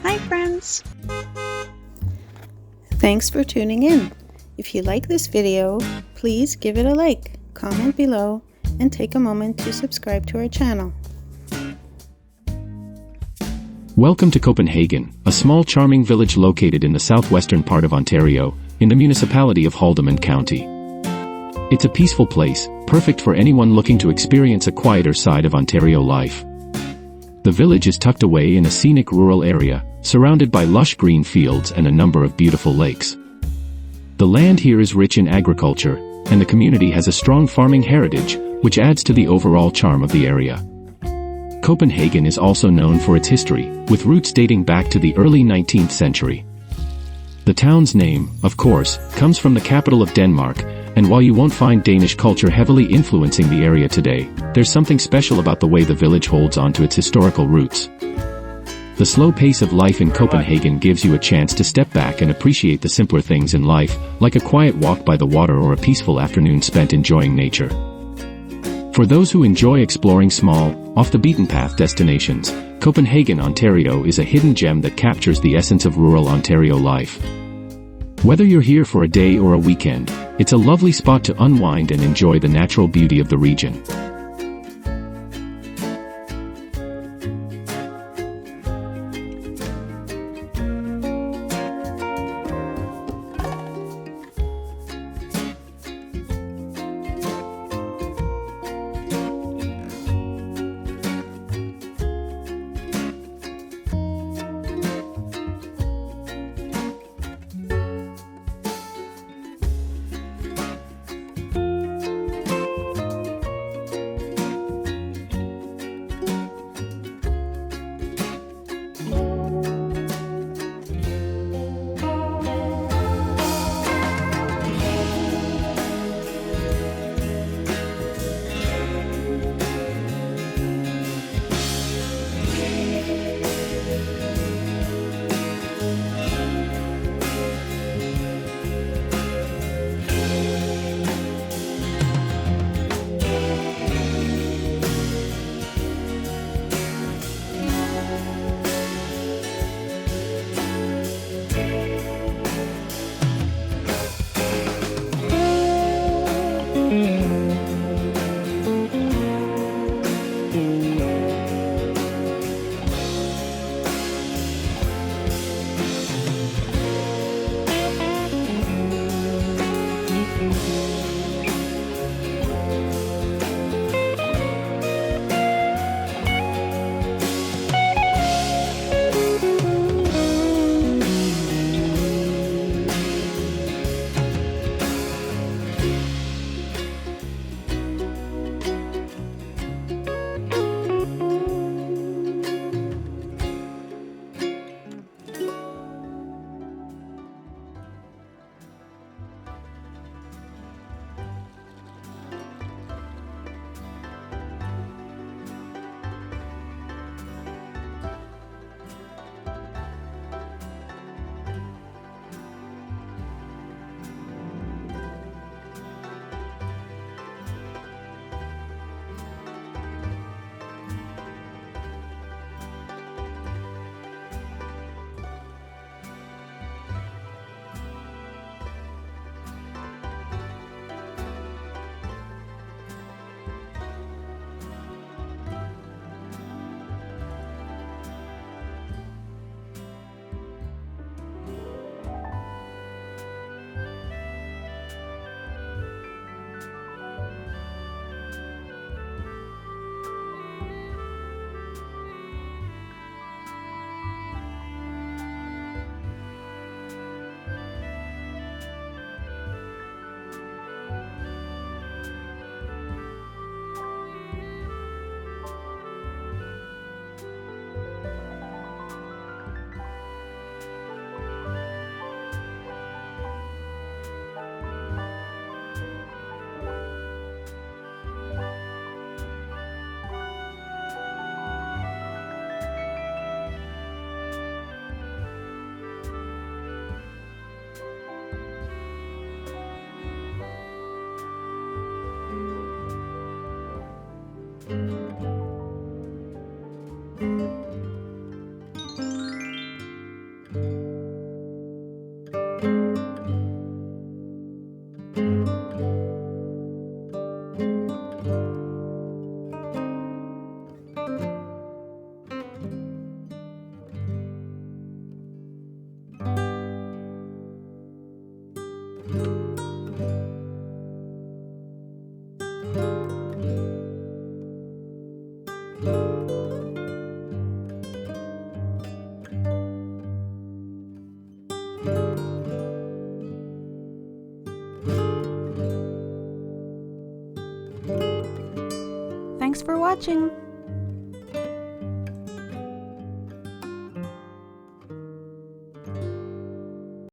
Hi friends! Thanks for tuning in. If you like this video, please give it a like, comment below, and take a moment to subscribe to our channel. Welcome to Copenhagen, a small charming village located in the southwestern part of Ontario, in the municipality of Haldimand County. It's a peaceful place, perfect for anyone looking to experience a quieter side of Ontario life. The village is tucked away in a scenic rural area, surrounded by lush green fields and a number of beautiful lakes. The land here is rich in agriculture, and the community has a strong farming heritage, which adds to the overall charm of the area. Copenhagen is also known for its history, with roots dating back to the early 19th century. The town's name, of course, comes from the capital of Denmark, and while you won't find Danish culture heavily influencing the area today, there's something special about the way the village holds on to its historical roots. The slow pace of life in Copenhagen gives you a chance to step back and appreciate the simpler things in life, like a quiet walk by the water or a peaceful afternoon spent enjoying nature. For those who enjoy exploring small, off-the-beaten-path destinations, Copenhagen, Ontario is a hidden gem that captures the essence of rural Ontario life. Whether you're here for a day or a weekend, it's a lovely spot to unwind and enjoy the natural beauty of the region. Thanks for watching!